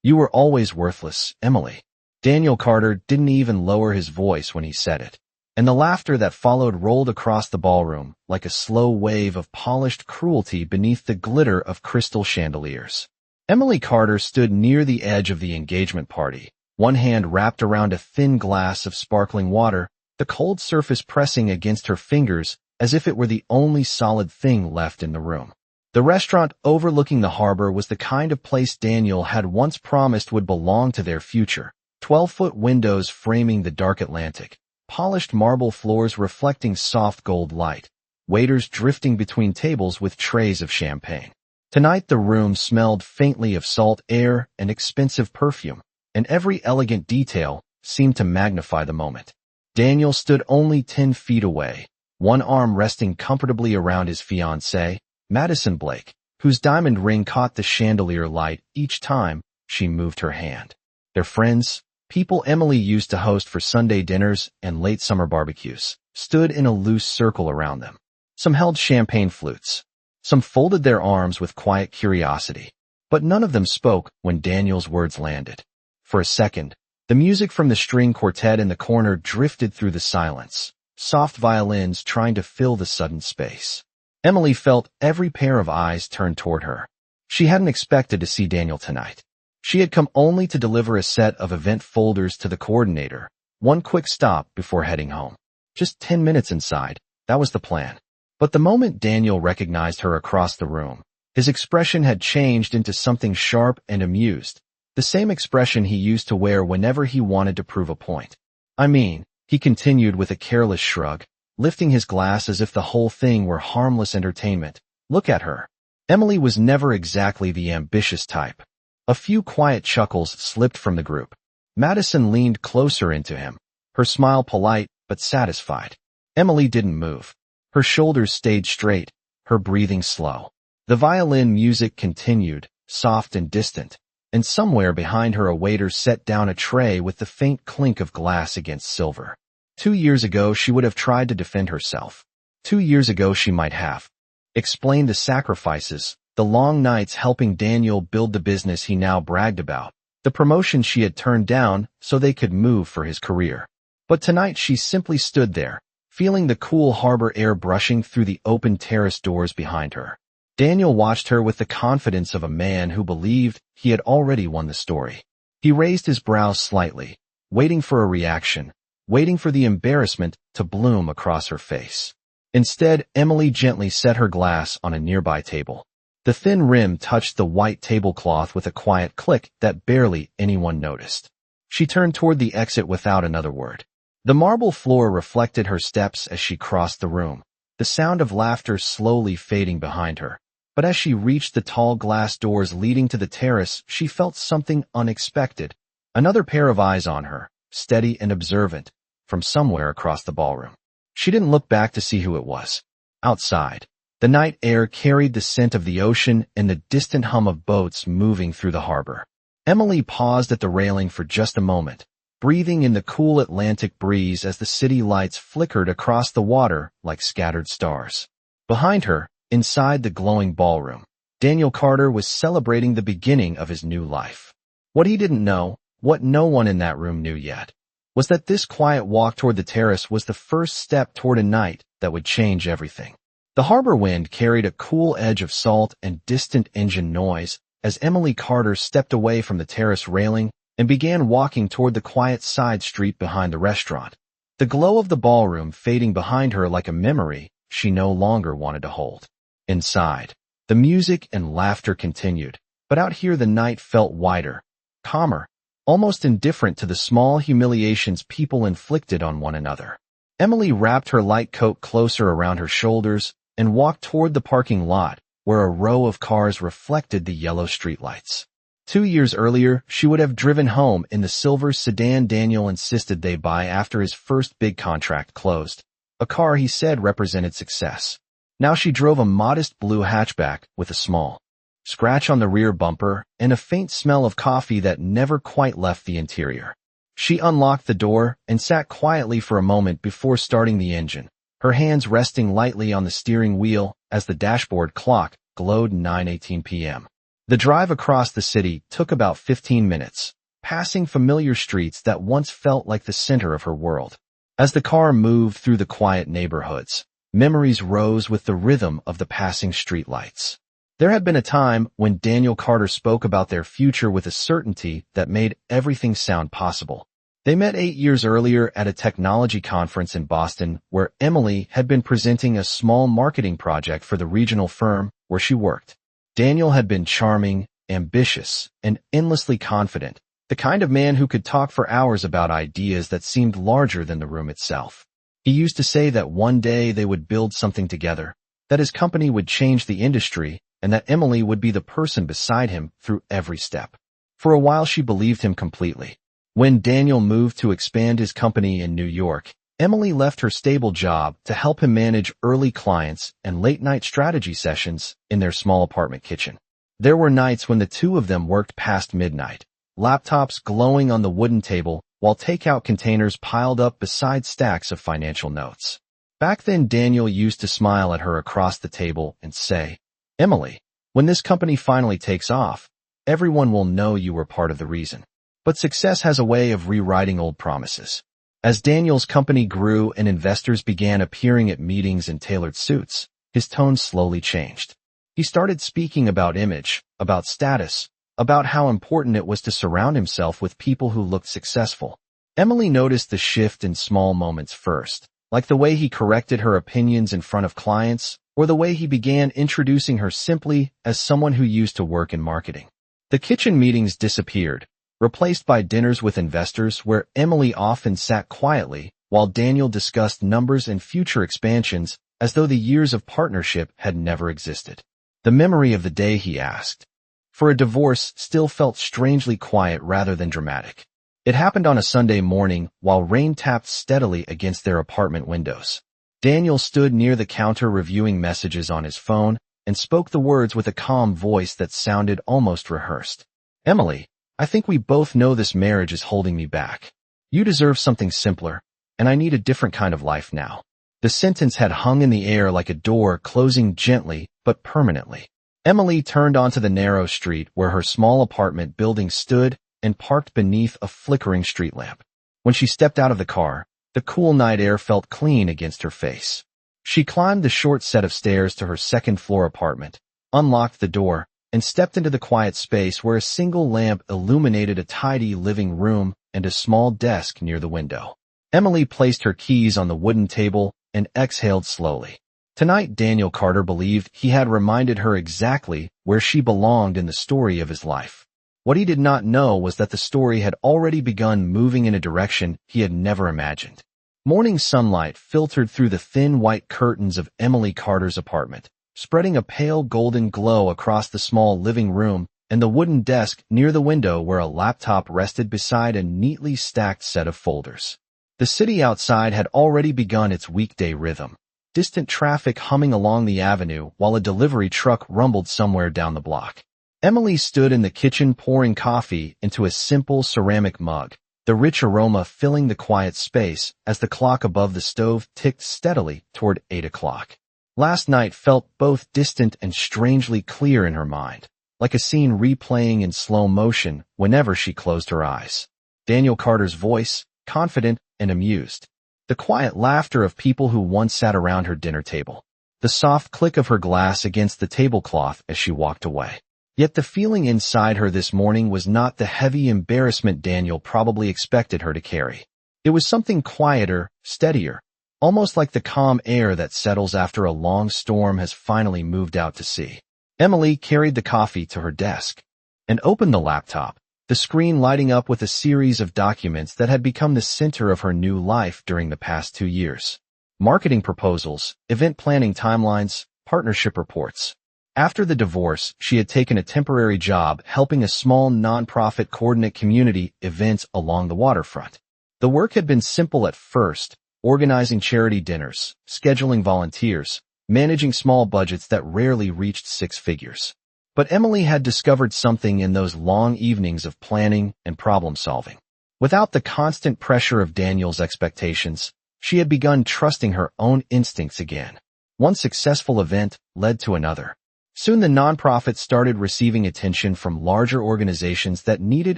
You were always worthless, Emily. Daniel Carter didn't even lower his voice when he said it, and the laughter that followed rolled across the ballroom like a slow wave of polished cruelty beneath the glitter of crystal chandeliers. Emily Carter stood near the edge of the engagement party, one hand wrapped around a thin glass of sparkling water, the cold surface pressing against her fingers as if it were the only solid thing left in the room. The restaurant overlooking the harbor was the kind of place Daniel had once promised would belong to their future. 12-foot windows framing the dark Atlantic, polished marble floors reflecting soft gold light, waiters drifting between tables with trays of champagne. Tonight the room smelled faintly of salt air and expensive perfume, and every elegant detail seemed to magnify the moment. Daniel stood only 10 feet away, one arm resting comfortably around his fiancée, Madison Blake, whose diamond ring caught the chandelier light each time she moved her hand. Their friends, people Emily used to host for Sunday dinners and late summer barbecues, stood in a loose circle around them. Some held champagne flutes. Some folded their arms with quiet curiosity. But none of them spoke when Daniel's words landed. For a second, the music from the string quartet in the corner drifted through the silence, soft violins trying to fill the sudden space. Emily felt every pair of eyes turned toward her. She hadn't expected to see Daniel tonight. She had come only to deliver a set of event folders to the coordinator, one quick stop before heading home. Just 10 minutes inside, that was the plan. But the moment Daniel recognized her across the room, his expression had changed into something sharp and amused, the same expression he used to wear whenever he wanted to prove a point. I mean, he continued with a careless shrug, lifting his glass as if the whole thing were harmless entertainment. Look at her. Emily was never exactly the ambitious type. A few quiet chuckles slipped from the group. Madison leaned closer into him, her smile polite but satisfied. Emily didn't move. Her shoulders stayed straight, her breathing slow. The violin music continued, soft and distant, and somewhere behind her a waiter set down a tray with the faint clink of glass against silver. 2 years ago she would have tried to defend herself. 2 years ago she might have explained the sacrifices, the long nights helping Daniel build the business he now bragged about, the promotion she had turned down so they could move for his career. But tonight she simply stood there, feeling the cool harbor air brushing through the open terrace doors behind her. Daniel watched her with the confidence of a man who believed he had already won the story. He raised his brows slightly, waiting for a reaction, waiting for the embarrassment to bloom across her face. Instead, Emily gently set her glass on a nearby table. The thin rim touched the white tablecloth with a quiet click that barely anyone noticed. She turned toward the exit without another word. The marble floor reflected her steps as she crossed the room, the sound of laughter slowly fading behind her. But as she reached the tall glass doors leading to the terrace, she felt something unexpected. Another pair of eyes on her, steady and observant, from somewhere across the ballroom. She didn't look back to see who it was. Outside, the night air carried the scent of the ocean and the distant hum of boats moving through the harbor. Emily paused at the railing for just a moment, breathing in the cool Atlantic breeze as the city lights flickered across the water like scattered stars. Behind her, inside the glowing ballroom, Daniel Carter was celebrating the beginning of his new life. What he didn't know, what no one in that room knew yet, was that this quiet walk toward the terrace was the first step toward a night that would change everything. The harbor wind carried a cool edge of salt and distant engine noise as Emily Carter stepped away from the terrace railing and began walking toward the quiet side street behind the restaurant, the glow of the ballroom fading behind her like a memory she no longer wanted to hold. Inside, the music and laughter continued, but out here the night felt wider, calmer, almost indifferent to the small humiliations people inflicted on one another. Emily wrapped her light coat closer around her shoulders and walked toward the parking lot, where a row of cars reflected the yellow streetlights. 2 years earlier, she would have driven home in the silver sedan Daniel insisted they buy after his first big contract closed, a car he said represented success. Now she drove a modest blue hatchback with a small scratch on the rear bumper and a faint smell of coffee that never quite left the interior. She unlocked the door and sat quietly for a moment before starting the engine, her hands resting lightly on the steering wheel as the dashboard clock glowed 9:18 p.m. The drive across the city took about 15 minutes, passing familiar streets that once felt like the center of her world. As the car moved through the quiet neighborhoods, memories rose with the rhythm of the passing streetlights. There had been a time when Daniel Carter spoke about their future with a certainty that made everything sound possible. They met 8 years earlier at a technology conference in Boston where Emily had been presenting a small marketing project for the regional firm where she worked. Daniel had been charming, ambitious, and endlessly confident, the kind of man who could talk for hours about ideas that seemed larger than the room itself. He used to say that one day they would build something together, that his company would change the industry, and that Emily would be the person beside him through every step. For a while she believed him completely. When Daniel moved to expand his company in New York, Emily left her stable job to help him manage early clients and late-night strategy sessions in their small apartment kitchen. There were nights when the two of them worked past midnight, laptops glowing on the wooden table while takeout containers piled up beside stacks of financial notes. Back then Daniel used to smile at her across the table and say, "Emily, when this company finally takes off, everyone will know you were part of the reason." But success has a way of rewriting old promises. As Daniel's company grew and investors began appearing at meetings in tailored suits, his tone slowly changed. He started speaking about image, about status, about how important it was to surround himself with people who looked successful. Emily noticed the shift in small moments first, like the way he corrected her opinions in front of clients, or the way he began introducing her simply as someone who used to work in marketing. The kitchen meetings disappeared, replaced by dinners with investors where Emily often sat quietly while Daniel discussed numbers and future expansions as though the years of partnership had never existed. The memory of the day he asked for a divorce still felt strangely quiet rather than dramatic. It happened on a Sunday morning while rain tapped steadily against their apartment windows. Daniel stood near the counter reviewing messages on his phone and spoke the words with a calm voice that sounded almost rehearsed. "Emily, I think we both know this marriage is holding me back. You deserve something simpler, and I need a different kind of life now." The sentence had hung in the air like a door closing gently but permanently. Emily turned onto the narrow street where her small apartment building stood and parked beneath a flickering street lamp. When she stepped out of the car, the cool night air felt clean against her face. She climbed the short set of stairs to her second-floor apartment, unlocked the door, and stepped into the quiet space where a single lamp illuminated a tidy living room and a small desk near the window. Emily placed her keys on the wooden table and exhaled slowly. Tonight Daniel Carter believed he had reminded her exactly where she belonged in the story of his life. What he did not know was that the story had already begun moving in a direction he had never imagined. Morning sunlight filtered through the thin white curtains of Emily Carter's apartment, spreading a pale golden glow across the small living room and the wooden desk near the window where a laptop rested beside a neatly stacked set of folders. The city outside had already begun its weekday rhythm, distant traffic humming along the avenue while a delivery truck rumbled somewhere down the block. Emily stood in the kitchen pouring coffee into a simple ceramic mug, the rich aroma filling the quiet space as the clock above the stove ticked steadily toward 8 o'clock. Last night felt both distant and strangely clear in her mind, like a scene replaying in slow motion whenever she closed her eyes. Daniel Carter's voice, confident and amused. The quiet laughter of people who once sat around her dinner table. The soft click of her glass against the tablecloth as she walked away. Yet the feeling inside her this morning was not the heavy embarrassment Daniel probably expected her to carry. It was something quieter, steadier, almost like the calm air that settles after a long storm has finally moved out to sea. Emily carried the coffee to her desk and opened the laptop, the screen lighting up with a series of documents that had become the center of her new life during the past 2 years. Marketing proposals, event planning timelines, partnership reports. After the divorce, she had taken a temporary job helping a small nonprofit coordinate community events along the waterfront. The work had been simple at first, organizing charity dinners, scheduling volunteers, managing small budgets that rarely reached 6 figures. But Emily had discovered something in those long evenings of planning and problem-solving. Without the constant pressure of Daniel's expectations, she had begun trusting her own instincts again. One successful event led to another. Soon the nonprofit started receiving attention from larger organizations that needed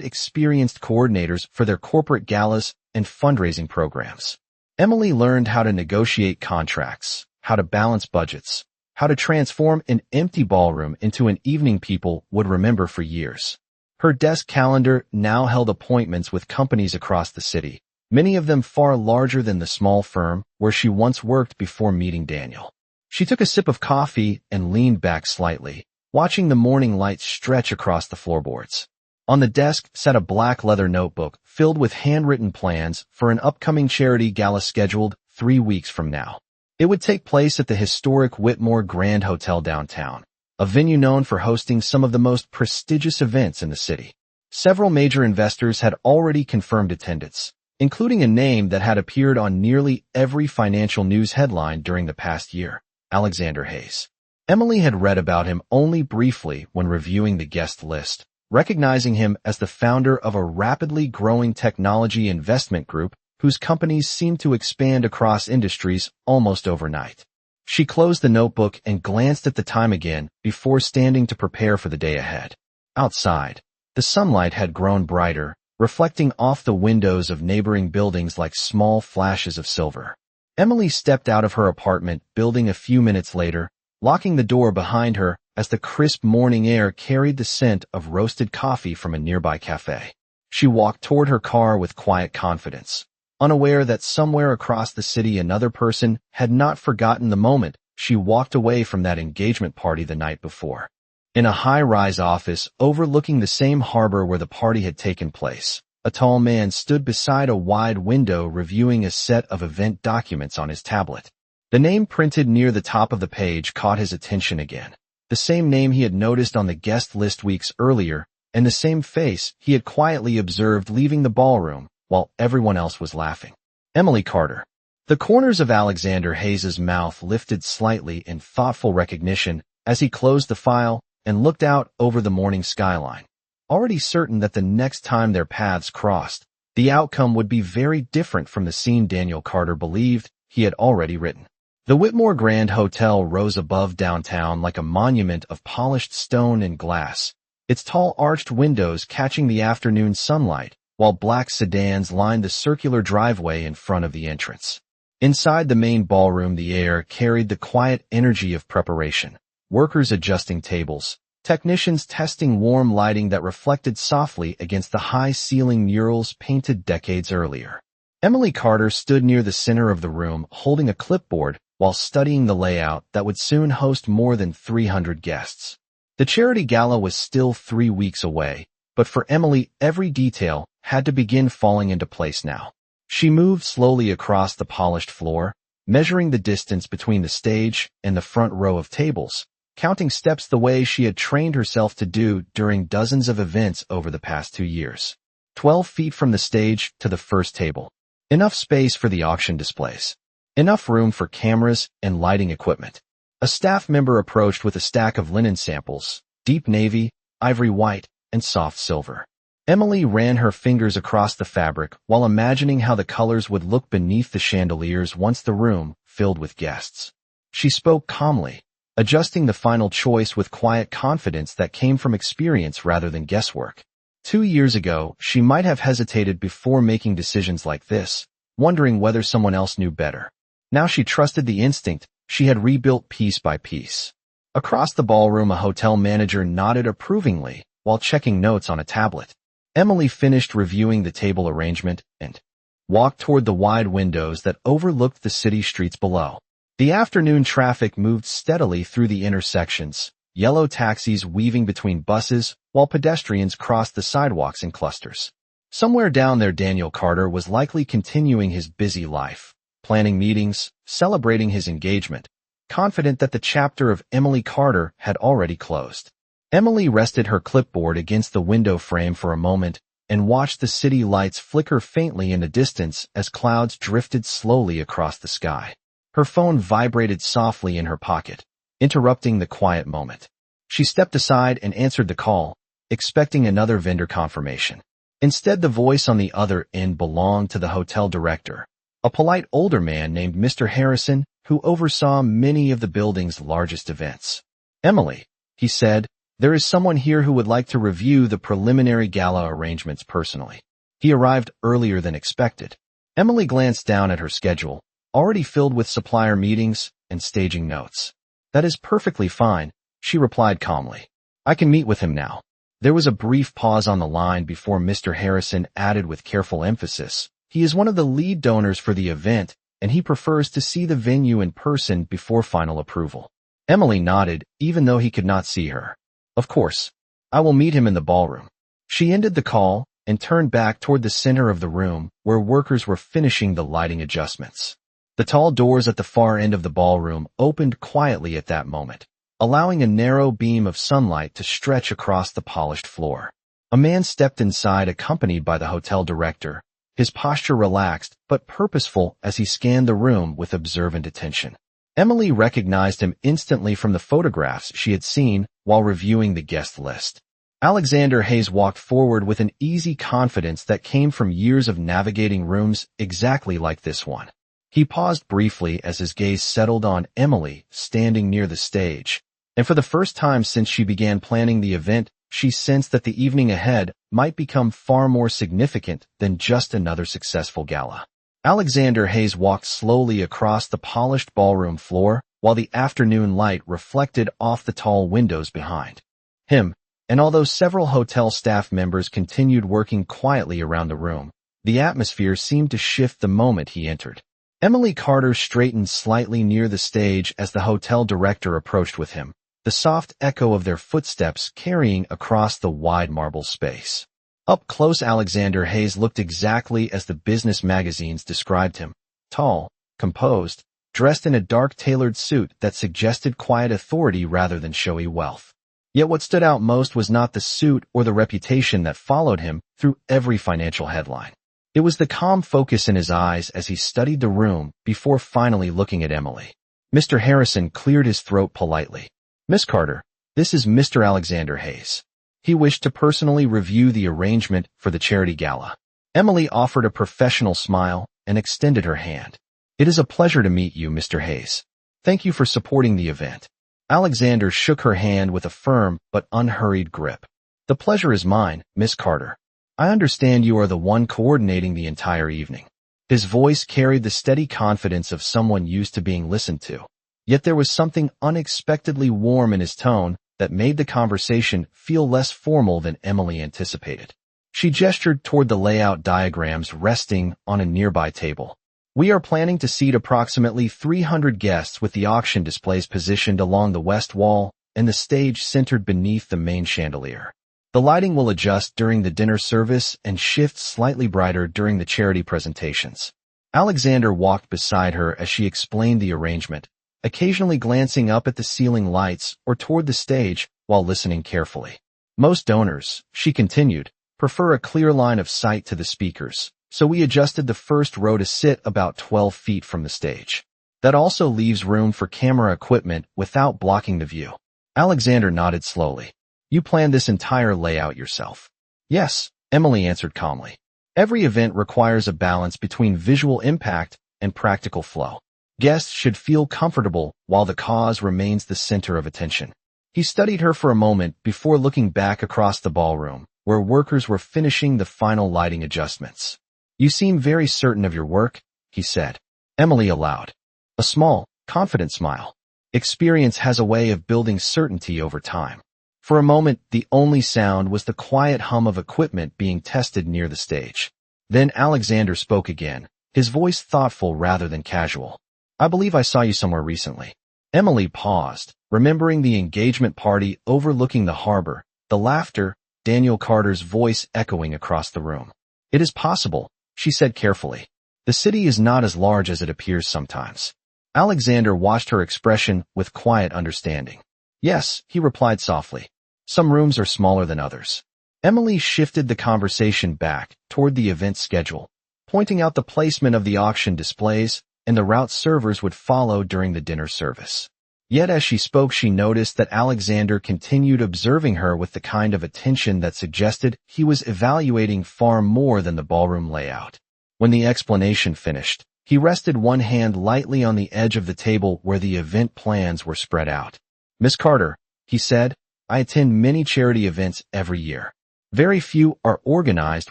experienced coordinators for their corporate galas and fundraising programs. Emily learned how to negotiate contracts, how to balance budgets, how to transform an empty ballroom into an evening people would remember for years. Her desk calendar now held appointments with companies across the city, many of them far larger than the small firm where she once worked before meeting Daniel. She took a sip of coffee and leaned back slightly, watching the morning light stretch across the floorboards. On the desk sat a black leather notebook filled with handwritten plans for an upcoming charity gala scheduled 3 weeks from now. It would take place at the historic Whitmore Grand Hotel downtown, a venue known for hosting some of the most prestigious events in the city. Several major investors had already confirmed attendance, including a name that had appeared on nearly every financial news headline during the past year. Alexander Hayes. Emily had read about him only briefly when reviewing the guest list, recognizing him as the founder of a rapidly growing technology investment group whose companies seemed to expand across industries almost overnight. She closed the notebook and glanced at the time again before standing to prepare for the day ahead. Outside, the sunlight had grown brighter, reflecting off the windows of neighboring buildings like small flashes of silver. Emily stepped out of her apartment building a few minutes later, locking the door behind her as the crisp morning air carried the scent of roasted coffee from a nearby cafe. She walked toward her car with quiet confidence, unaware that somewhere across the city another person had not forgotten the moment she walked away from that engagement party the night before. In a high-rise office overlooking the same harbor where the party had taken place, a tall man stood beside a wide window reviewing a set of event documents on his tablet. The name printed near the top of the page caught his attention again, the same name he had noticed on the guest list weeks earlier, and the same face he had quietly observed leaving the ballroom while everyone else was laughing. Emily Carter. The corners of Alexander Hayes's mouth lifted slightly in thoughtful recognition as he closed the file and looked out over the morning skyline, already certain that the next time their paths crossed, the outcome would be very different from the scene Daniel Carter believed he had already written. The Whitmore Grand Hotel rose above downtown like a monument of polished stone and glass, its tall arched windows catching the afternoon sunlight, while black sedans lined the circular driveway in front of the entrance. Inside the main ballroom, the air carried the quiet energy of preparation. Workers adjusting tables, technicians testing warm lighting that reflected softly against the high-ceiling murals painted decades earlier. Emily Carter stood near the center of the room holding a clipboard while studying the layout that would soon host more than 300 guests. The charity gala was still 3 weeks away, but for Emily, every detail had to begin falling into place now. She moved slowly across the polished floor, measuring the distance between the stage and the front row of tables, counting steps the way she had trained herself to do during dozens of events over the past 2 years. 12 feet from the stage to the first table. Enough space for the auction displays. Enough room for cameras and lighting equipment. A staff member approached with a stack of linen samples, deep navy, ivory white, and soft silver. Emily ran her fingers across the fabric while imagining how the colors would look beneath the chandeliers once the room filled with guests. She spoke calmly, adjusting the final choice with quiet confidence that came from experience rather than guesswork. 2 years ago, she might have hesitated before making decisions like this, wondering whether someone else knew better. Now she trusted the instinct she had rebuilt piece by piece. Across the ballroom, a hotel manager nodded approvingly while checking notes on a tablet. Emily finished reviewing the table arrangement and walked toward the wide windows that overlooked the city streets below. The afternoon traffic moved steadily through the intersections, yellow taxis weaving between buses while pedestrians crossed the sidewalks in clusters. Somewhere down there, Daniel Carter was likely continuing his busy life, planning meetings, celebrating his engagement, confident that the chapter of Emily Carter had already closed. Emily rested her clipboard against the window frame for a moment and watched the city lights flicker faintly in the distance as clouds drifted slowly across the sky. Her phone vibrated softly in her pocket, interrupting the quiet moment. She stepped aside and answered the call, expecting another vendor confirmation. Instead, the voice on the other end belonged to the hotel director, a polite older man named Mr. Harrison, who oversaw many of the building's largest events. "Emily," he said. There is someone here who would like to review the preliminary gala arrangements personally. He arrived earlier than expected. Emily glanced down at her schedule, already filled with supplier meetings and staging notes. That is perfectly fine, she replied calmly. I can meet with him now. There was a brief pause on the line before Mr. Harrison added with careful emphasis. He is one of the lead donors for the event, and he prefers to see the venue in person before final approval. Emily nodded, even though he could not see her. Of course. I will meet him in the ballroom. She ended the call and turned back toward the center of the room where workers were finishing the lighting adjustments. The tall doors at the far end of the ballroom opened quietly at that moment, allowing a narrow beam of sunlight to stretch across the polished floor. A man stepped inside accompanied by the hotel director, his posture relaxed but purposeful as he scanned the room with observant attention. Emily recognized him instantly from the photographs she had seen while reviewing the guest list. Alexander Hayes walked forward with an easy confidence that came from years of navigating rooms exactly like this one. He paused briefly as his gaze settled on Emily standing near the stage, and for the first time since she began planning the event, she sensed that the evening ahead might become far more significant than just another successful gala. Alexander Hayes walked slowly across the polished ballroom floor while the afternoon light reflected off the tall windows behind him, and although several hotel staff members continued working quietly around the room, the atmosphere seemed to shift the moment he entered. Emily Carter straightened slightly near the stage as the hotel director approached with him, the soft echo of their footsteps carrying across the wide marble space. Up close, Alexander Hayes looked exactly as the business magazines described him, tall, composed, dressed in a dark tailored suit that suggested quiet authority rather than showy wealth. Yet what stood out most was not the suit or the reputation that followed him through every financial headline. It was the calm focus in his eyes as he studied the room before finally looking at Emily. Mr. Harrison cleared his throat politely. Miss Carter, this is Mr. Alexander Hayes. He wished to personally review the arrangement for the charity gala. Emily offered a professional smile and extended her hand. It is a pleasure to meet you, Mr. Hayes. Thank you for supporting the event. Alexander shook her hand with a firm but unhurried grip. The pleasure is mine, Miss Carter. I understand you are the one coordinating the entire evening. His voice carried the steady confidence of someone used to being listened to. Yet there was something unexpectedly warm in his tone that made the conversation feel less formal than Emily anticipated. She gestured toward the layout diagrams resting on a nearby table. We are planning to seat approximately 300 guests with the auction displays positioned along the west wall and the stage centered beneath the main chandelier. The lighting will adjust during the dinner service and shift slightly brighter during the charity presentations. Alexander walked beside her as she explained the arrangement, occasionally glancing up at the ceiling lights or toward the stage while listening carefully. Most donors, she continued, prefer a clear line of sight to the speakers, so we adjusted the first row to sit about 12 feet from the stage. That also leaves room for camera equipment without blocking the view. Alexander nodded slowly. You planned this entire layout yourself? Yes, Emily answered calmly. Every event requires a balance between visual impact and practical flow. Guests should feel comfortable while the cause remains the center of attention. He studied her for a moment before looking back across the ballroom, where workers were finishing the final lighting adjustments. You seem very certain of your work, he said. Emily allowed a small, confident smile. Experience has a way of building certainty over time. For a moment, the only sound was the quiet hum of equipment being tested near the stage. Then Alexander spoke again, his voice thoughtful rather than casual. I believe I saw you somewhere recently. Emily paused, remembering the engagement party overlooking the harbor, the laughter, Daniel Carter's voice echoing across the room. It is possible, she said carefully. The city is not as large as it appears sometimes. Alexander watched her expression with quiet understanding. Yes, he replied softly. Some rooms are smaller than others. Emily shifted the conversation back toward the event schedule, pointing out the placement of the auction displays and the route servers would follow during the dinner service. Yet as she spoke, she noticed that Alexander continued observing her with the kind of attention that suggested he was evaluating far more than the ballroom layout. When the explanation finished, he rested one hand lightly on the edge of the table where the event plans were spread out. Miss Carter, he said, I attend many charity events every year. Very few are organized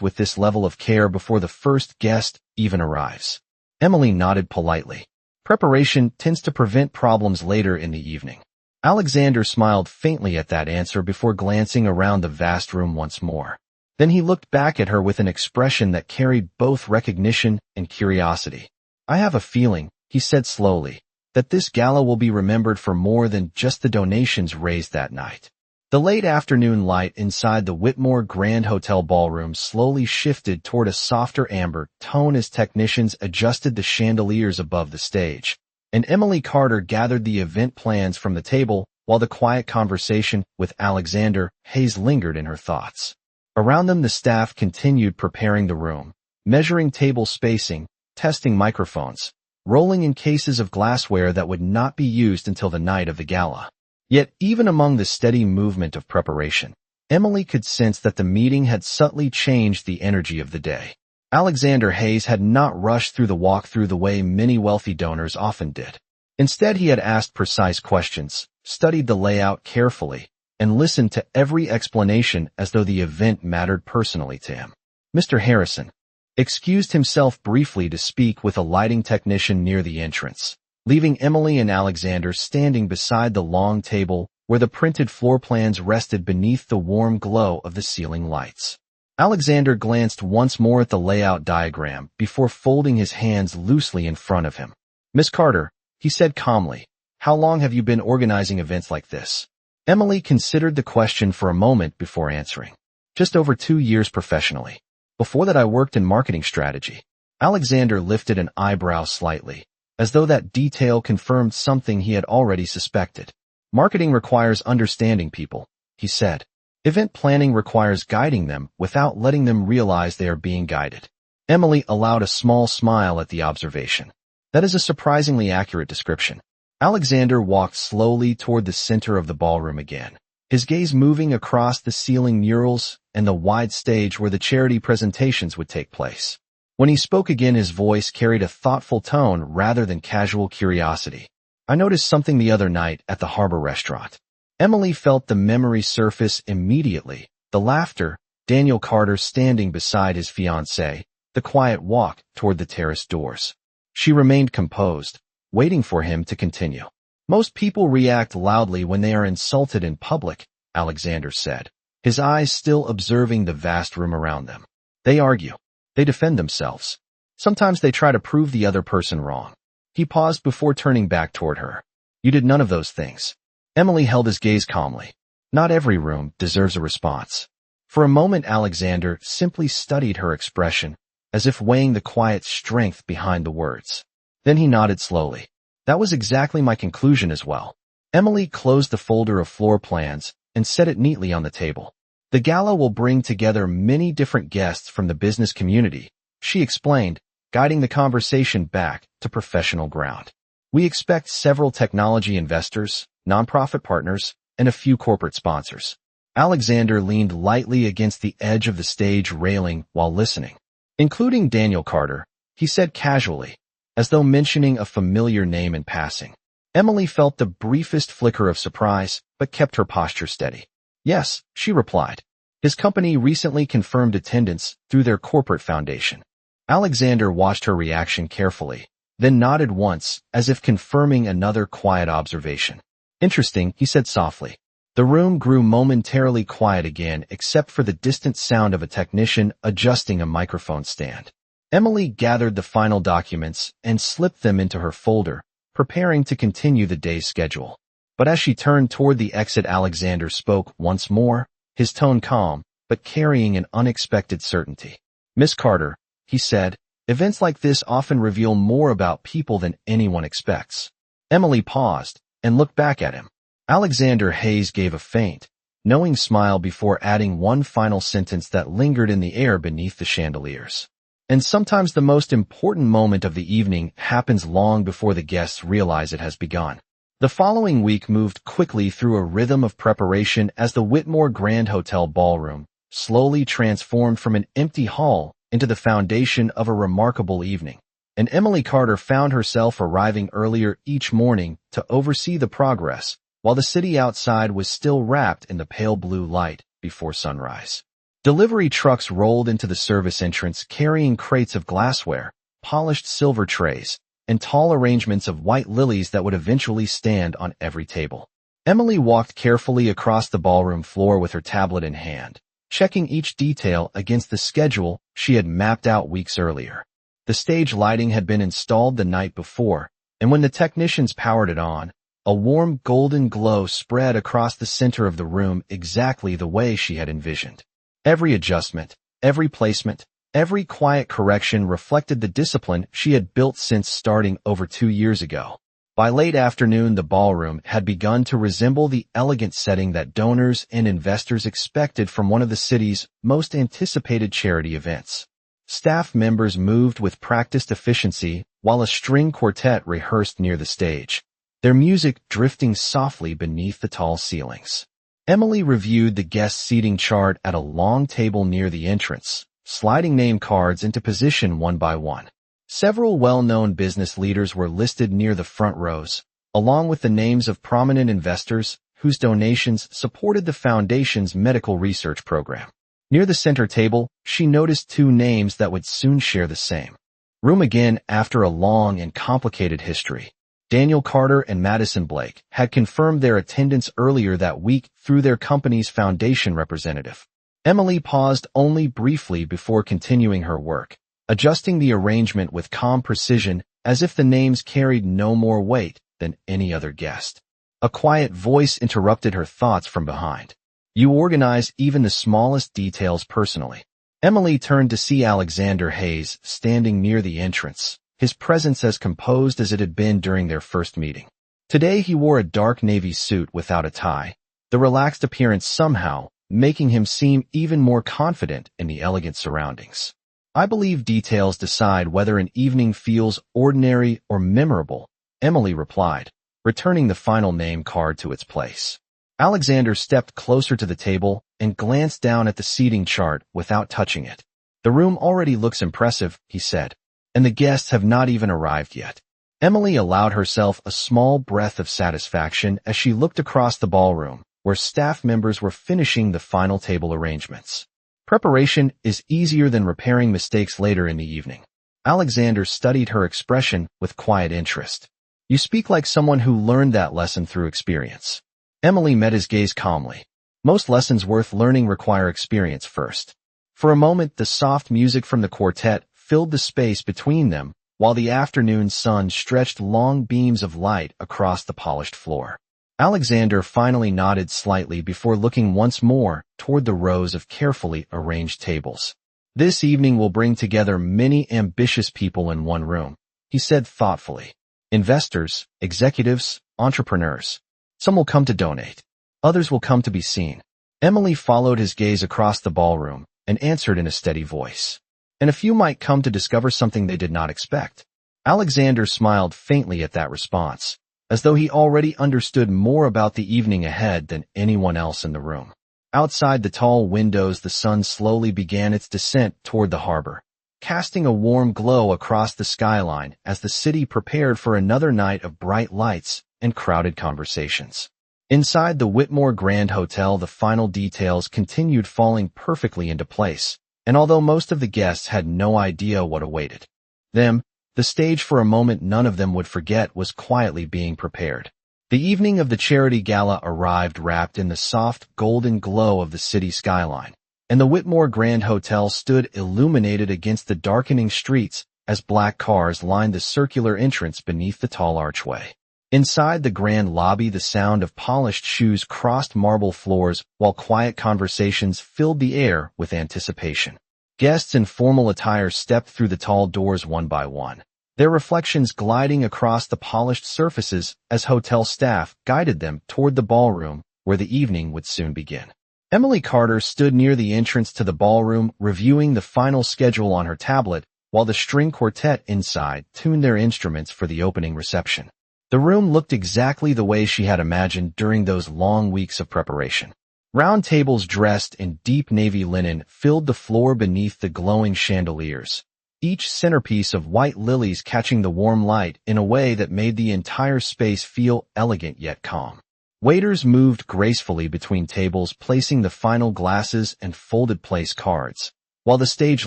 with this level of care before the first guest even arrives. Emily nodded politely. Preparation tends to prevent problems later in the evening. Alexander smiled faintly at that answer before glancing around the vast room once more. Then he looked back at her with an expression that carried both recognition and curiosity. I have a feeling, he said slowly, that this gala will be remembered for more than just the donations raised that night. The late afternoon light inside the Whitmore Grand Hotel ballroom slowly shifted toward a softer amber tone as technicians adjusted the chandeliers above the stage, and Emily Carter gathered the event plans from the table while the quiet conversation with Alexander Hayes lingered in her thoughts. Around them the staff continued preparing the room, measuring table spacing, testing microphones, rolling in cases of glassware that would not be used until the night of the gala. Yet even among the steady movement of preparation, Emily could sense that the meeting had subtly changed the energy of the day. Alexander Hayes had not rushed through the walkthrough the way many wealthy donors often did. Instead, he had asked precise questions, studied the layout carefully, and listened to every explanation as though the event mattered personally to him. Mr. Harrison excused himself briefly to speak with a lighting technician near the entrance, leaving Emily and Alexander standing beside the long table where the printed floor plans rested beneath the warm glow of the ceiling lights. Alexander glanced once more at the layout diagram before folding his hands loosely in front of him. Miss Carter, he said calmly, how long have you been organizing events like this? Emily considered the question for a moment before answering. Just over 2 years professionally. Before that I worked in marketing strategy. Alexander lifted an eyebrow slightly, as though that detail confirmed something he had already suspected. Marketing requires understanding people, he said. Event planning requires guiding them without letting them realize they are being guided. Emily allowed a small smile at the observation. That is a surprisingly accurate description. Alexander walked slowly toward the center of the ballroom again, his gaze moving across the ceiling murals and the wide stage where the charity presentations would take place. When he spoke again, his voice carried a thoughtful tone rather than casual curiosity. I noticed something the other night at the Harbor restaurant. Emily felt the memory surface immediately. The laughter, Daniel Carter standing beside his fiancée, the quiet walk toward the terrace doors. She remained composed, waiting for him to continue. Most people react loudly when they are insulted in public, Alexander said, his eyes still observing the vast room around them. They argue. They defend themselves. Sometimes they try to prove the other person wrong. He paused before turning back toward her. You did none of those things. Emily held his gaze calmly. Not every room deserves a response. For a moment Alexander simply studied her expression, as if weighing the quiet strength behind the words. Then he nodded slowly. That was exactly my conclusion as well. Emily closed the folder of floor plans and set it neatly on the table. The gala will bring together many different guests from the business community, she explained, guiding the conversation back to professional ground. We expect several technology investors, nonprofit partners, and a few corporate sponsors. Alexander leaned lightly against the edge of the stage railing while listening. Including Daniel Carter, he said casually, as though mentioning a familiar name in passing. Emily felt the briefest flicker of surprise, but kept her posture steady. Yes, she replied. His company recently confirmed attendance through their corporate foundation. Alexander watched her reaction carefully, then nodded once, as if confirming another quiet observation. Interesting, he said softly. The room grew momentarily quiet again except for the distant sound of a technician adjusting a microphone stand. Emily gathered the final documents and slipped them into her folder, preparing to continue the day's schedule. But as she turned toward the exit, Alexander spoke once more, his tone calm, but carrying an unexpected certainty. Miss Carter, he said, events like this often reveal more about people than anyone expects. Emily paused and looked back at him. Alexander Hayes gave a faint, knowing smile before adding one final sentence that lingered in the air beneath the chandeliers. And sometimes the most important moment of the evening happens long before the guests realize it has begun. The following week moved quickly through a rhythm of preparation as the Whitmore Grand Hotel ballroom slowly transformed from an empty hall into the foundation of a remarkable evening. And Emily Carter found herself arriving earlier each morning to oversee the progress, while the city outside was still wrapped in the pale blue light before sunrise. Delivery trucks rolled into the service entrance carrying crates of glassware, polished silver trays, and tall arrangements of white lilies that would eventually stand on every table. Emily walked carefully across the ballroom floor with her tablet in hand, checking each detail against the schedule she had mapped out weeks earlier. The stage lighting had been installed the night before, and when the technicians powered it on, a warm golden glow spread across the center of the room exactly the way she had envisioned. Every adjustment, every placement, every quiet correction reflected the discipline she had built since starting over 2 years ago. By late afternoon, the ballroom had begun to resemble the elegant setting that donors and investors expected from one of the city's most anticipated charity events. Staff members moved with practiced efficiency while a string quartet rehearsed near the stage, their music drifting softly beneath the tall ceilings. Emily reviewed the guest seating chart at a long table near the entrance, sliding name cards into position one by one. Several well-known business leaders were listed near the front rows, along with the names of prominent investors whose donations supported the foundation's medical research program. Near the center table, she noticed 2 names that would soon share the same room again after a long and complicated history. Daniel Carter and Madison Blake had confirmed their attendance earlier that week through their company's foundation representative. Emily paused only briefly before continuing her work, adjusting the arrangement with calm precision as if the names carried no more weight than any other guest. A quiet voice interrupted her thoughts from behind. "You organize even the smallest details personally." Emily turned to see Alexander Hayes standing near the entrance, his presence as composed as it had been during their first meeting. Today he wore a dark navy suit without a tie, the relaxed appearance somehow making him seem even more confident in the elegant surroundings. "I believe details decide whether an evening feels ordinary or memorable," Emily replied, returning the final name card to its place. Alexander stepped closer to the table and glanced down at the seating chart without touching it. "The room already looks impressive," he said, "and the guests have not even arrived yet." Emily allowed herself a small breath of satisfaction as she looked across the ballroom, where staff members were finishing the final table arrangements. Preparation is easier than repairing mistakes later in the evening. Alexander studied her expression with quiet interest. "You speak like someone who learned that lesson through experience." Emily met his gaze calmly. "Most lessons worth learning require experience first." For a moment, the soft music from the quartet filled the space between them, while the afternoon sun stretched long beams of light across the polished floor. Alexander finally nodded slightly before looking once more toward the rows of carefully arranged tables. "This evening will bring together many ambitious people in one room," he said thoughtfully. "Investors, executives, entrepreneurs. Some will come to donate. Others will come to be seen." Emily followed his gaze across the ballroom and answered in a steady voice. "And a few might come to discover something they did not expect." Alexander smiled faintly at that response, as though he already understood more about the evening ahead than anyone else in the room. Outside the tall windows, the sun slowly began its descent toward the harbor, casting a warm glow across the skyline as the city prepared for another night of bright lights and crowded conversations. Inside the Whitmore Grand Hotel, the final details continued falling perfectly into place, and although most of the guests had no idea what awaited them, the stage for a moment none of them would forget was quietly being prepared. The evening of the charity gala arrived wrapped in the soft golden glow of the city skyline, and the Whitmore Grand Hotel stood illuminated against the darkening streets as black cars lined the circular entrance beneath the tall archway. Inside the grand lobby, the sound of polished shoes crossed marble floors while quiet conversations filled the air with anticipation. Guests in formal attire stepped through the tall doors one by one, their reflections gliding across the polished surfaces as hotel staff guided them toward the ballroom where the evening would soon begin. Emily Carter stood near the entrance to the ballroom, reviewing the final schedule on her tablet, while the string quartet inside tuned their instruments for the opening reception. The room looked exactly the way she had imagined during those long weeks of preparation. Round tables dressed in deep navy linen filled the floor beneath the glowing chandeliers, each centerpiece of white lilies catching the warm light in a way that made the entire space feel elegant yet calm. Waiters moved gracefully between tables, placing the final glasses and folded place cards, while the stage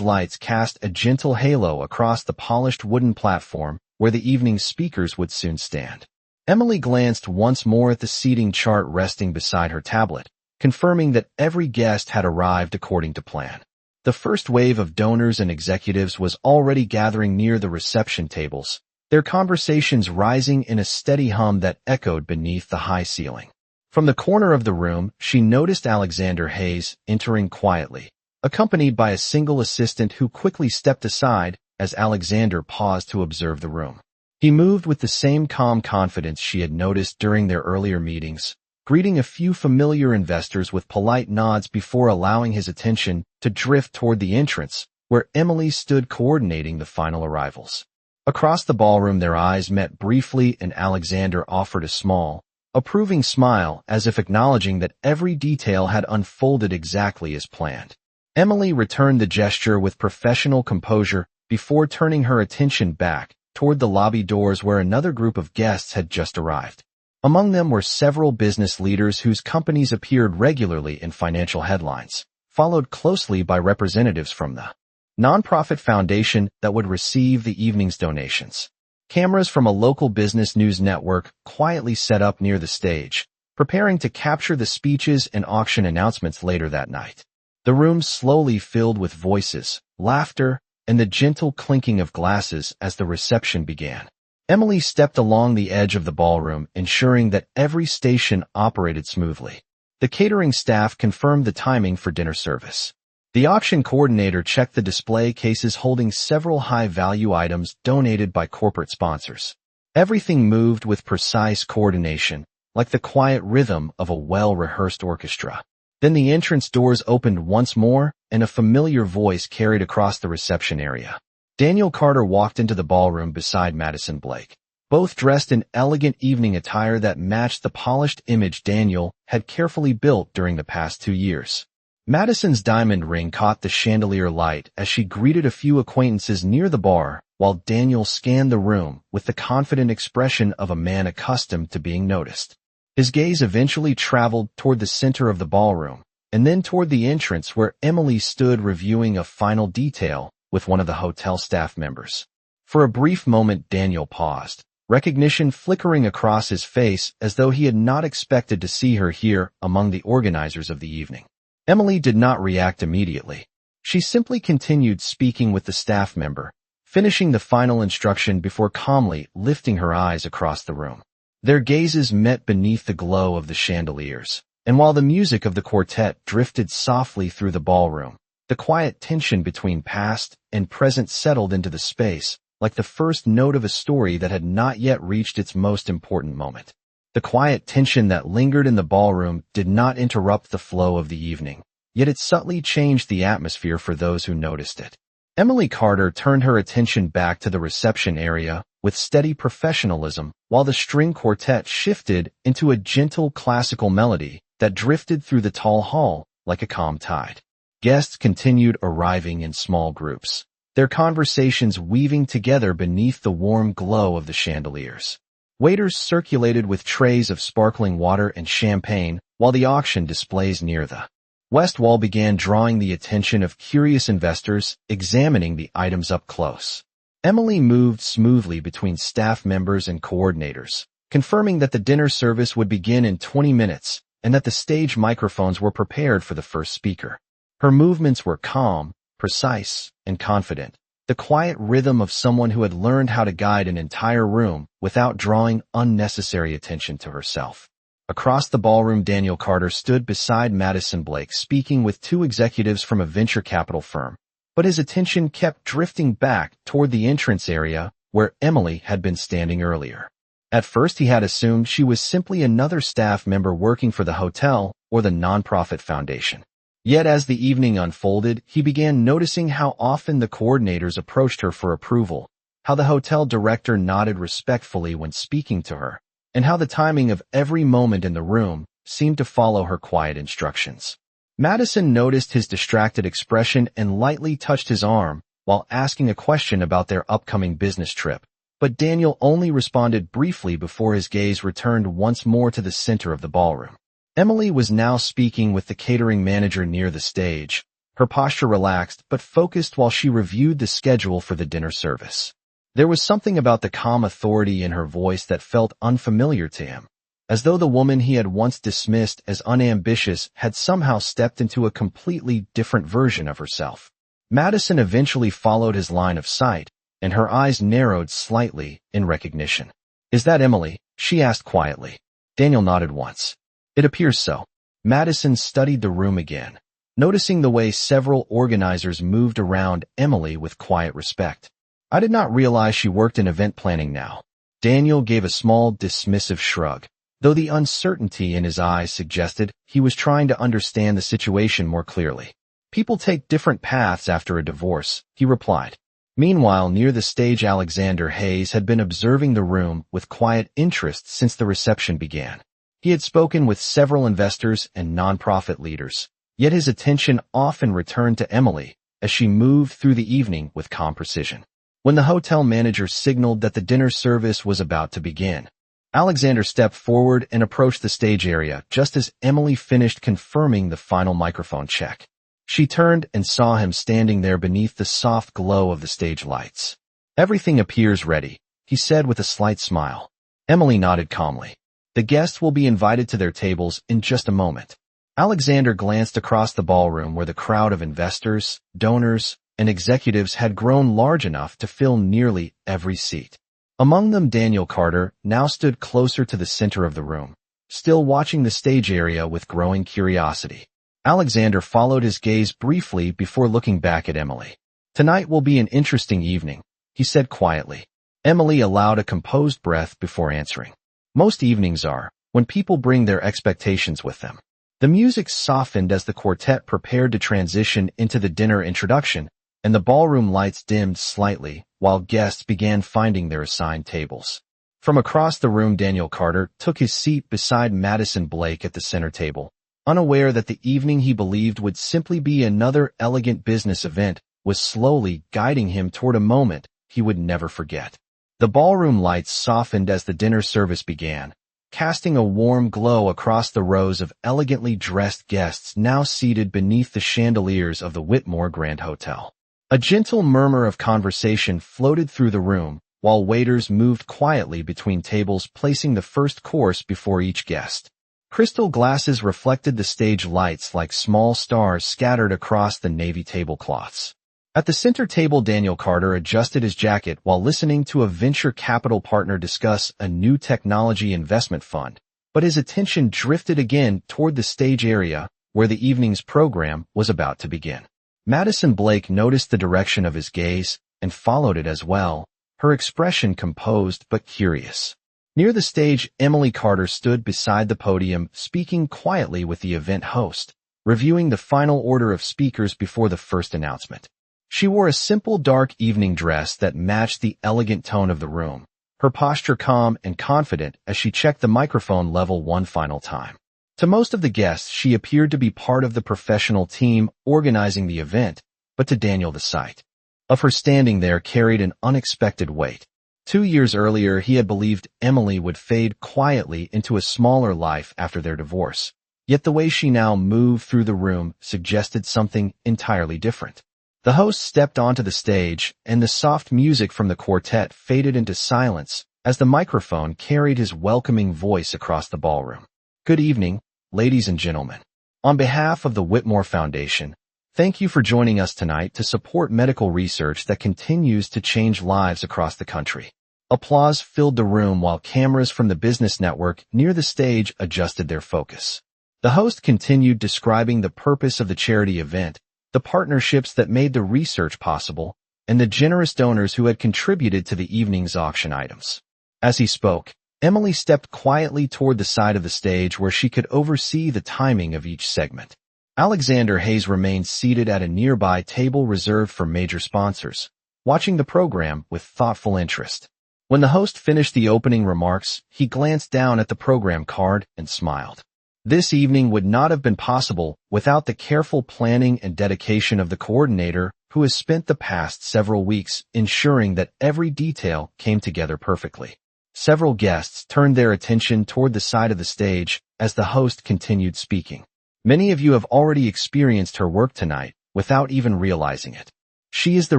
lights cast a gentle halo across the polished wooden platform where the evening's speakers would soon stand. Emily glanced once more at the seating chart resting beside her tablet, confirming that every guest had arrived according to plan. The first wave of donors and executives was already gathering near the reception tables, their conversations rising in a steady hum that echoed beneath the high ceiling. From the corner of the room, she noticed Alexander Hayes entering quietly, accompanied by a single assistant who quickly stepped aside as Alexander paused to observe the room. He moved with the same calm confidence she had noticed during their earlier meetings, greeting a few familiar investors with polite nods before allowing his attention to drift toward the entrance, where Emily stood coordinating the final arrivals. Across the ballroom their eyes met briefly and Alexander offered a small, approving smile as if acknowledging that every detail had unfolded exactly as planned. Emily returned the gesture with professional composure before turning her attention back toward the lobby doors where another group of guests had just arrived. Among them were several business leaders whose companies appeared regularly in financial headlines, followed closely by representatives from the nonprofit foundation that would receive the evening's donations. Cameras from a local business news network quietly set up near the stage, preparing to capture the speeches and auction announcements later that night. The room slowly filled with voices, laughter, and the gentle clinking of glasses as the reception began. Emily stepped along the edge of the ballroom, ensuring that every station operated smoothly. The catering staff confirmed the timing for dinner service. The auction coordinator checked the display cases holding several high-value items donated by corporate sponsors. Everything moved with precise coordination, like the quiet rhythm of a well-rehearsed orchestra. Then the entrance doors opened once more, and a familiar voice carried across the reception area. Daniel Carter walked into the ballroom beside Madison Blake, both dressed in elegant evening attire that matched the polished image Daniel had carefully built during the past 2 years. Madison's diamond ring caught the chandelier light as she greeted a few acquaintances near the bar, while Daniel scanned the room with the confident expression of a man accustomed to being noticed. His gaze eventually traveled toward the center of the ballroom, and then toward the entrance where Emily stood reviewing a final detail with one of the hotel staff members. For a brief moment Daniel paused, recognition flickering across his face as though he had not expected to see her here among the organizers of the evening. Emily did not react immediately. She simply continued speaking with the staff member, finishing the final instruction before calmly lifting her eyes across the room. Their gazes met beneath the glow of the chandeliers, and while the music of the quartet drifted softly through the ballroom, the quiet tension between past and present settled into the space, like the first note of a story that had not yet reached its most important moment. The quiet tension that lingered in the ballroom did not interrupt the flow of the evening, yet it subtly changed the atmosphere for those who noticed it. Emily Carter turned her attention back to the reception area with steady professionalism, while the string quartet shifted into a gentle classical melody that drifted through the tall hall like a calm tide. Guests continued arriving in small groups, their conversations weaving together beneath the warm glow of the chandeliers. Waiters circulated with trays of sparkling water and champagne, while the auction displays near the west wall began drawing the attention of curious investors examining the items up close. Emily moved smoothly between staff members and coordinators, confirming that the dinner service would begin in 20 minutes and that the stage microphones were prepared for the first speaker. Her movements were calm, precise, and confident, the quiet rhythm of someone who had learned how to guide an entire room without drawing unnecessary attention to herself. Across the ballroom, Daniel Carter stood beside Madison Blake speaking with 2 executives from a venture capital firm, but his attention kept drifting back toward the entrance area where Emily had been standing earlier. At first he had assumed she was simply another staff member working for the hotel or the nonprofit foundation. Yet as the evening unfolded, he began noticing how often the coordinators approached her for approval, how the hotel director nodded respectfully when speaking to her, and how the timing of every moment in the room seemed to follow her quiet instructions. Madison noticed his distracted expression and lightly touched his arm while asking a question about their upcoming business trip, but Daniel only responded briefly before his gaze returned once more to the center of the ballroom. Emily was now speaking with the catering manager near the stage, her posture relaxed but focused while she reviewed the schedule for the dinner service. There was something about the calm authority in her voice that felt unfamiliar to him, as though the woman he had once dismissed as unambitious had somehow stepped into a completely different version of herself. Madison eventually followed his line of sight, and her eyes narrowed slightly in recognition. "Is that Emily?" she asked quietly. Daniel nodded once. "It appears so." Madison studied the room again, noticing the way several organizers moved around Emily with quiet respect. "I did not realize she worked in event planning now." Daniel gave a small, dismissive shrug, though the uncertainty in his eyes suggested he was trying to understand the situation more clearly. "People take different paths after a divorce," he replied. Meanwhile, near the stage, Alexander Hayes had been observing the room with quiet interest since the reception began. He had spoken with several investors and nonprofit leaders, yet his attention often returned to Emily as she moved through the evening with calm precision. When the hotel manager signaled that the dinner service was about to begin, Alexander stepped forward and approached the stage area just as Emily finished confirming the final microphone check. She turned and saw him standing there beneath the soft glow of the stage lights. "Everything appears ready," he said with a slight smile. Emily nodded calmly. "The guests will be invited to their tables in just a moment." Alexander glanced across the ballroom where the crowd of investors, donors, and executives had grown large enough to fill nearly every seat. Among them, Daniel Carter now stood closer to the center of the room, still watching the stage area with growing curiosity. Alexander followed his gaze briefly before looking back at Emily. "Tonight will be an interesting evening," he said quietly. Emily allowed a composed breath before answering. "Most evenings are, when people bring their expectations with them." The music softened as the quartet prepared to transition into the dinner introduction, and the ballroom lights dimmed slightly while guests began finding their assigned tables. From across the room, Daniel Carter took his seat beside Madison Blake at the center table, unaware that the evening he believed would simply be another elegant business event was slowly guiding him toward a moment he would never forget. The ballroom lights softened as the dinner service began, casting a warm glow across the rows of elegantly dressed guests now seated beneath the chandeliers of the Whitmore Grand Hotel. A gentle murmur of conversation floated through the room, while waiters moved quietly between tables, placing the first course before each guest. Crystal glasses reflected the stage lights like small stars scattered across the navy tablecloths. At the center table, Daniel Carter adjusted his jacket while listening to a venture capital partner discuss a new technology investment fund, but his attention drifted again toward the stage area where the evening's program was about to begin. Madison Blake noticed the direction of his gaze and followed it as well, her expression composed but curious. Near the stage, Emily Carter stood beside the podium, speaking quietly with the event host, reviewing the final order of speakers before the first announcement. She wore a simple dark evening dress that matched the elegant tone of the room, her posture calm and confident as she checked the microphone level one final time. To most of the guests, she appeared to be part of the professional team organizing the event, but to Daniel, the sight of her standing there carried an unexpected weight. 2 years earlier, he had believed Emily would fade quietly into a smaller life after their divorce, yet the way she now moved through the room suggested something entirely different. The host stepped onto the stage, and the soft music from the quartet faded into silence as the microphone carried his welcoming voice across the ballroom. "Good evening, ladies and gentlemen. On behalf of the Whitmore Foundation, thank you for joining us tonight to support medical research that continues to change lives across the country." Applause filled the room while cameras from the business network near the stage adjusted their focus. The host continued describing the purpose of the charity event, the partnerships that made the research possible, and the generous donors who had contributed to the evening's auction items. As he spoke, Emily stepped quietly toward the side of the stage where she could oversee the timing of each segment. Alexander Hayes remained seated at a nearby table reserved for major sponsors, watching the program with thoughtful interest. When the host finished the opening remarks, he glanced down at the program card and smiled. This evening would not have been possible without the careful planning and dedication of the coordinator who has spent the past several weeks ensuring that every detail came together perfectly. Several guests turned their attention toward the side of the stage as the host continued speaking. Many of you have already experienced her work tonight without even realizing it. She is the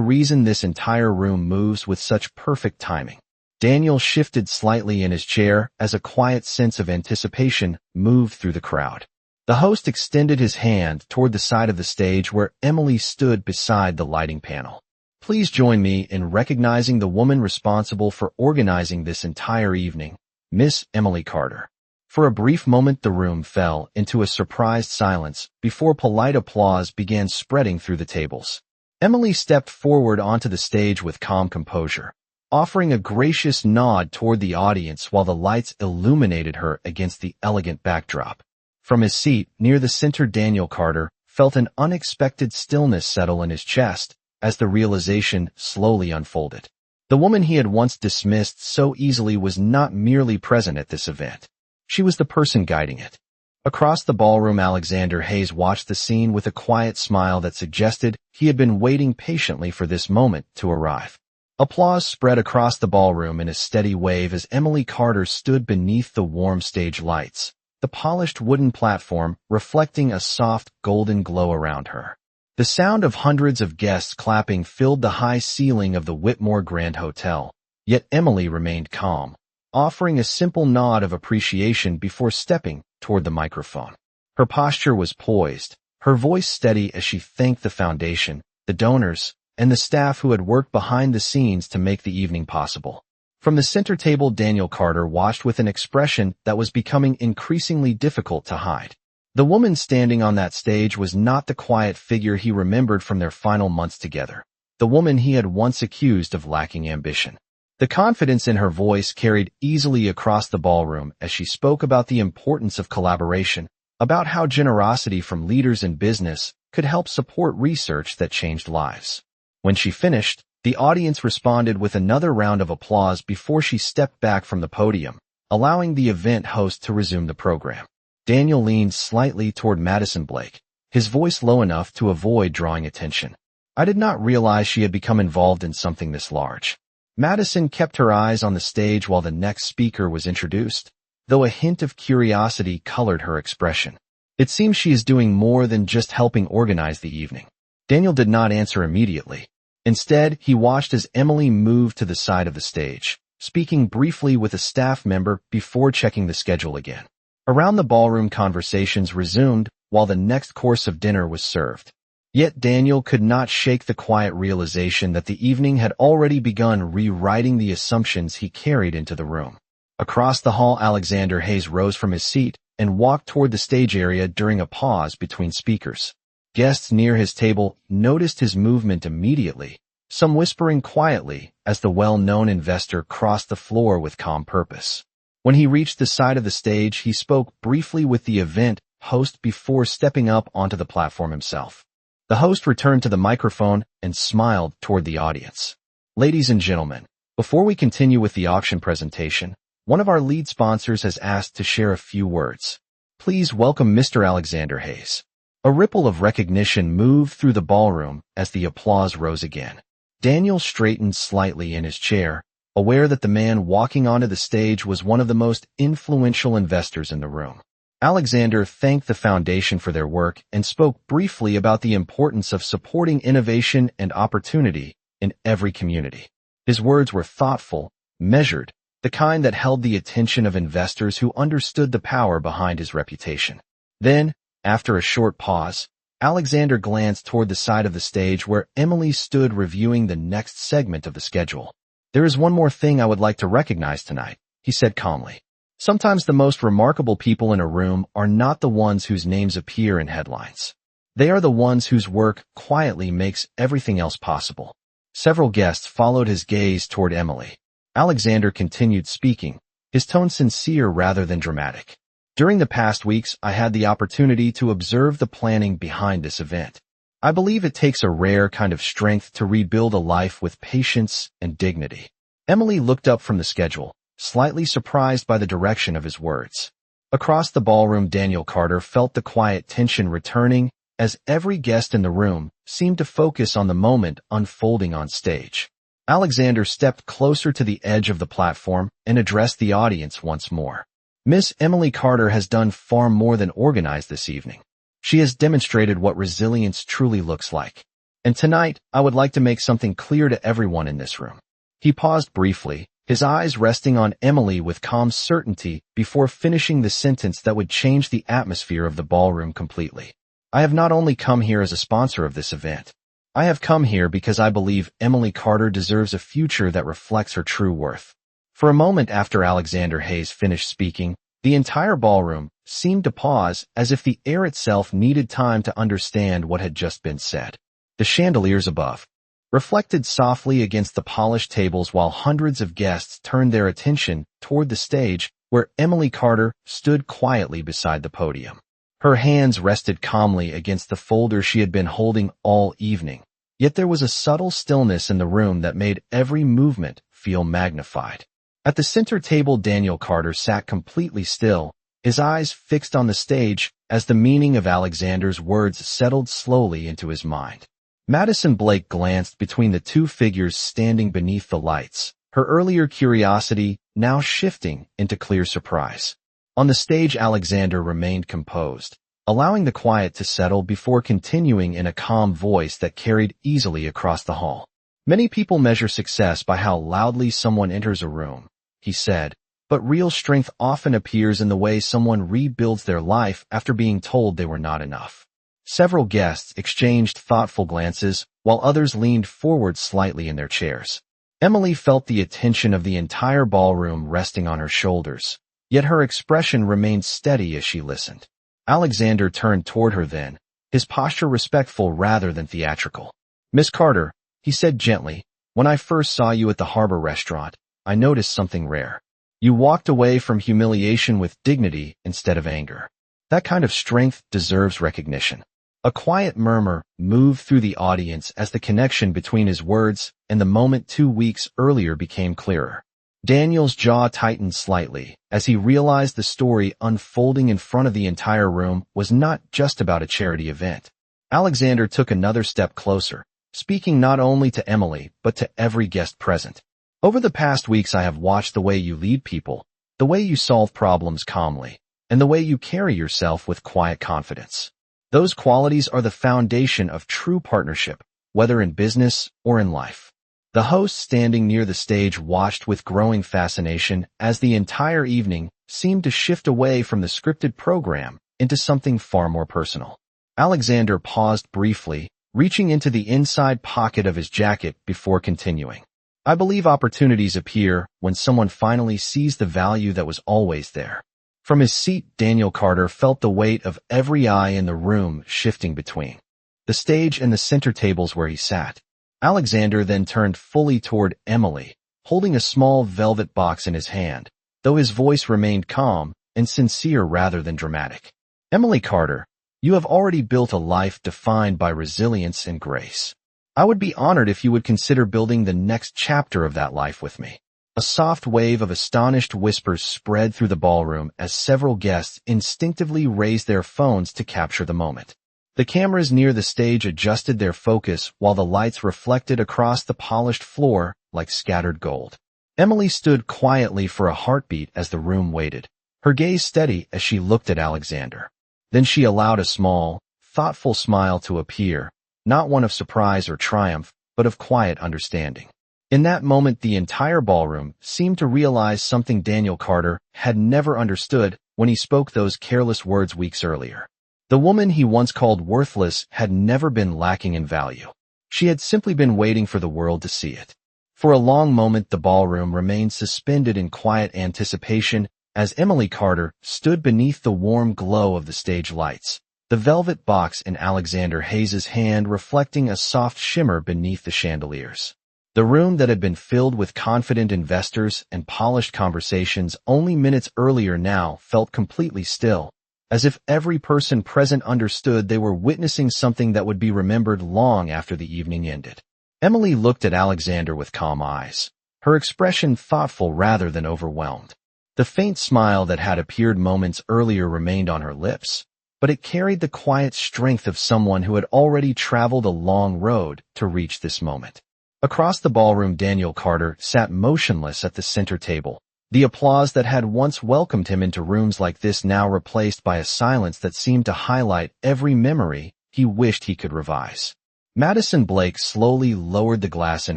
reason this entire room moves with such perfect timing. Daniel shifted slightly in his chair as a quiet sense of anticipation moved through the crowd. The host extended his hand toward the side of the stage where Emily stood beside the lighting panel. Please join me in recognizing the woman responsible for organizing this entire evening, Miss Emily Carter. For a brief moment the room fell into a surprised silence before polite applause began spreading through the tables. Emily stepped forward onto the stage with calm composure, offering a gracious nod toward the audience while the lights illuminated her against the elegant backdrop. From his seat near the center, Daniel Carter felt an unexpected stillness settle in his chest as the realization slowly unfolded. The woman he had once dismissed so easily was not merely present at this event. She was the person guiding it. Across the ballroom, Alexander Hayes watched the scene with a quiet smile that suggested he had been waiting patiently for this moment to arrive. Applause spread across the ballroom in a steady wave as Emily Carter stood beneath the warm stage lights, the polished wooden platform reflecting a soft golden glow around her. The sound of hundreds of guests clapping filled the high ceiling of the Whitmore Grand Hotel, yet Emily remained calm, offering a simple nod of appreciation before stepping toward the microphone. Her posture was poised, her voice steady as she thanked the foundation, the donors, and the staff who had worked behind the scenes to make the evening possible. From the center table, Daniel Carter watched with an expression that was becoming increasingly difficult to hide. The woman standing on that stage was not the quiet figure he remembered from their final months together, the woman he had once accused of lacking ambition. The confidence in her voice carried easily across the ballroom as she spoke about the importance of collaboration, about how generosity from leaders in business could help support research that changed lives. When she finished, the audience responded with another round of applause before she stepped back from the podium, allowing the event host to resume the program. Daniel leaned slightly toward Madison Blake, his voice low enough to avoid drawing attention. I did not realize she had become involved in something this large. Madison kept her eyes on the stage while the next speaker was introduced, though a hint of curiosity colored her expression. It seems she is doing more than just helping organize the evening. Daniel did not answer immediately. Instead, he watched as Emily moved to the side of the stage, speaking briefly with a staff member before checking the schedule again. Around the ballroom, conversations resumed while the next course of dinner was served. Yet Daniel could not shake the quiet realization that the evening had already begun rewriting the assumptions he carried into the room. Across the hall, Alexander Hayes rose from his seat and walked toward the stage area during a pause between speakers. Guests near his table noticed his movement immediately, some whispering quietly as the well-known investor crossed the floor with calm purpose. When he reached the side of the stage, he spoke briefly with the event host before stepping up onto the platform himself. The host returned to the microphone and smiled toward the audience. Ladies and gentlemen, before we continue with the auction presentation, one of our lead sponsors has asked to share a few words. Please welcome Mr. Alexander Hayes. A ripple of recognition moved through the ballroom as the applause rose again. Daniel straightened slightly in his chair, aware that the man walking onto the stage was one of the most influential investors in the room. Alexander thanked the foundation for their work and spoke briefly about the importance of supporting innovation and opportunity in every community. His words were thoughtful, measured, the kind that held the attention of investors who understood the power behind his reputation. Then, after a short pause, Alexander glanced toward the side of the stage where Emily stood reviewing the next segment of the schedule. There is one more thing I would like to recognize tonight, he said calmly. Sometimes the most remarkable people in a room are not the ones whose names appear in headlines. They are the ones whose work quietly makes everything else possible. Several guests followed his gaze toward Emily. Alexander continued speaking, his tone sincere rather than dramatic. During the past weeks, I had the opportunity to observe the planning behind this event. I believe it takes a rare kind of strength to rebuild a life with patience and dignity. Emily looked up from the schedule, slightly surprised by the direction of his words. Across the ballroom, Daniel Carter felt the quiet tension returning as every guest in the room seemed to focus on the moment unfolding on stage. Alexander stepped closer to the edge of the platform and addressed the audience once more. Miss Emily Carter has done far more than organize this evening. She has demonstrated what resilience truly looks like. And tonight, I would like to make something clear to everyone in this room. He paused briefly, his eyes resting on Emily with calm certainty before finishing the sentence that would change the atmosphere of the ballroom completely. I have not only come here as a sponsor of this event. I have come here because I believe Emily Carter deserves a future that reflects her true worth. For a moment after Alexander Hayes finished speaking, the entire ballroom seemed to pause as if the air itself needed time to understand what had just been said. The chandeliers above reflected softly against the polished tables while hundreds of guests turned their attention toward the stage where Emily Carter stood quietly beside the podium. Her hands rested calmly against the folder she had been holding all evening, yet there was a subtle stillness in the room that made every movement feel magnified. At the center table, Daniel Carter sat completely still, his eyes fixed on the stage as the meaning of Alexander's words settled slowly into his mind. Madison Blake glanced between the two figures standing beneath the lights, her earlier curiosity now shifting into clear surprise. On the stage, Alexander remained composed, allowing the quiet to settle before continuing in a calm voice that carried easily across the hall. Many people measure success by how loudly someone enters a room, he said, but real strength often appears in the way someone rebuilds their life after being told they were not enough. Several guests exchanged thoughtful glances, while others leaned forward slightly in their chairs. Emily felt the attention of the entire ballroom resting on her shoulders, yet her expression remained steady as she listened. Alexander turned toward her then, his posture respectful rather than theatrical. "Miss Carter," he said gently, "when I first saw you at the Harbor restaurant, I noticed something rare. You walked away from humiliation with dignity instead of anger. That kind of strength deserves recognition." A quiet murmur moved through the audience as the connection between his words and the moment 2 weeks earlier became clearer. Daniel's jaw tightened slightly as he realized the story unfolding in front of the entire room was not just about a charity event. Alexander took another step closer, speaking not only to Emily but to every guest present. "Over the past weeks I have watched the way you lead people, the way you solve problems calmly, and the way you carry yourself with quiet confidence. Those qualities are the foundation of true partnership, whether in business or in life." The host standing near the stage watched with growing fascination as the entire evening seemed to shift away from the scripted program into something far more personal. Alexander paused briefly, reaching into the inside pocket of his jacket before continuing. "I believe opportunities appear when someone finally sees the value that was always there." From his seat, Daniel Carter felt the weight of every eye in the room shifting between the stage and the center tables where he sat. Alexander then turned fully toward Emily, holding a small velvet box in his hand, though his voice remained calm and sincere rather than dramatic. "Emily Carter, you have already built a life defined by resilience and grace. I would be honored if you would consider building the next chapter of that life with me." A soft wave of astonished whispers spread through the ballroom as several guests instinctively raised their phones to capture the moment. The cameras near the stage adjusted their focus while the lights reflected across the polished floor like scattered gold. Emily stood quietly for a heartbeat as the room waited, her gaze steady as she looked at Alexander. Then she allowed a small, thoughtful smile to appear, not one of surprise or triumph, but of quiet understanding. In that moment, the entire ballroom seemed to realize something Daniel Carter had never understood when he spoke those careless words weeks earlier. The woman he once called worthless had never been lacking in value. She had simply been waiting for the world to see it. For a long moment, the ballroom remained suspended in quiet anticipation as Emily Carter stood beneath the warm glow of the stage lights, the velvet box in Alexander Hayes's hand reflecting a soft shimmer beneath the chandeliers. The room that had been filled with confident investors and polished conversations only minutes earlier now felt completely still, as if every person present understood they were witnessing something that would be remembered long after the evening ended. Emily looked at Alexander with calm eyes, her expression thoughtful rather than overwhelmed. The faint smile that had appeared moments earlier remained on her lips, but it carried the quiet strength of someone who had already traveled a long road to reach this moment. Across the ballroom, Daniel Carter sat motionless at the center table. The applause that had once welcomed him into rooms like this now replaced by a silence that seemed to highlight every memory he wished he could revise. Madison Blake slowly lowered the glass in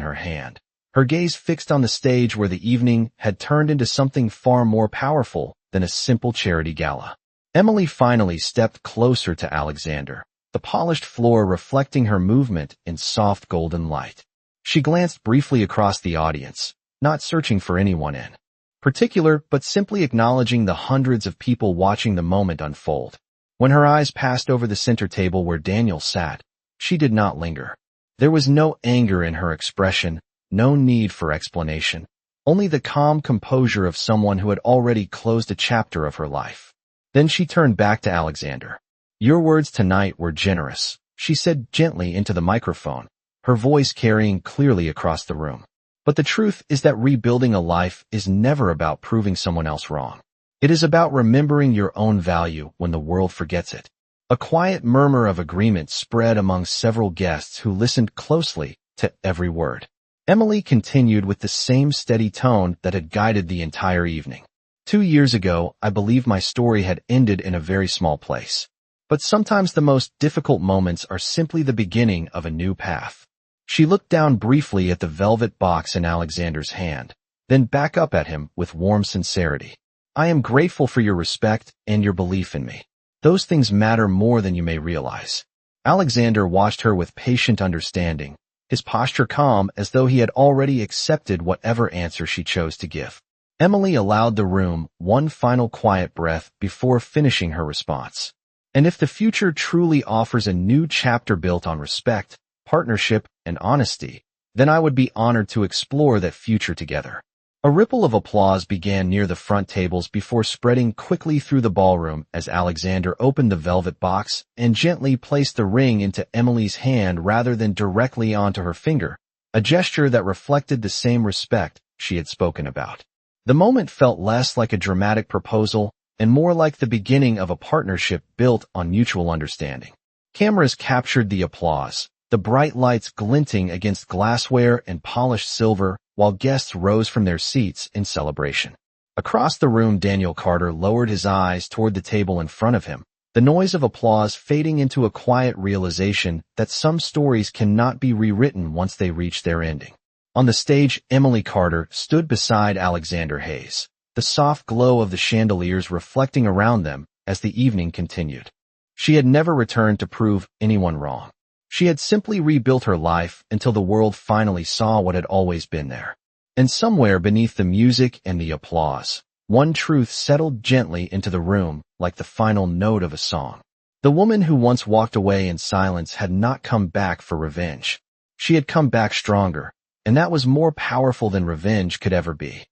her hand, her gaze fixed on the stage where the evening had turned into something far more powerful than a simple charity gala. Emily finally stepped closer to Alexander, the polished floor reflecting her movement in soft golden light. She glanced briefly across the audience, not searching for anyone in particular, but simply acknowledging the hundreds of people watching the moment unfold. When her eyes passed over the center table where Daniel sat, she did not linger. There was no anger in her expression, no need for explanation, only the calm composure of someone who had already closed a chapter of her life. Then she turned back to Alexander. "Your words tonight were generous," she said gently into the microphone, her voice carrying clearly across the room. "But the truth is that rebuilding a life is never about proving someone else wrong. It is about remembering your own value when the world forgets it." A quiet murmur of agreement spread among several guests who listened closely to every word. Emily continued with the same steady tone that had guided the entire evening. 2 years ago, I believed my story had ended in a very small place. But sometimes the most difficult moments are simply the beginning of a new path. She looked down briefly at the velvet box in Alexander's hand, then back up at him with warm sincerity. "I am grateful for your respect and your belief in me. Those things matter more than you may realize." Alexander watched her with patient understanding, his posture calm as though he had already accepted whatever answer she chose to give. Emily allowed the room one final quiet breath before finishing her response. "And if the future truly offers a new chapter built on respect, partnership, and honesty, then I would be honored to explore that future together." A ripple of applause began near the front tables before spreading quickly through the ballroom as Alexander opened the velvet box and gently placed the ring into Emily's hand rather than directly onto her finger, a gesture that reflected the same respect she had spoken about. The moment felt less like a dramatic proposal and more like the beginning of a partnership built on mutual understanding. Cameras captured the applause, the bright lights glinting against glassware and polished silver, while guests rose from their seats in celebration. Across the room, Daniel Carter lowered his eyes toward the table in front of him, the noise of applause fading into a quiet realization that some stories cannot be rewritten once they reach their ending. On the stage, Emily Carter stood beside Alexander Hayes, the soft glow of the chandeliers reflecting around them as the evening continued. She had never returned to prove anyone wrong. She had simply rebuilt her life until the world finally saw what had always been there. And somewhere beneath the music and the applause, one truth settled gently into the room like the final note of a song. The woman who once walked away in silence had not come back for revenge. She had come back stronger, and that was more powerful than revenge could ever be.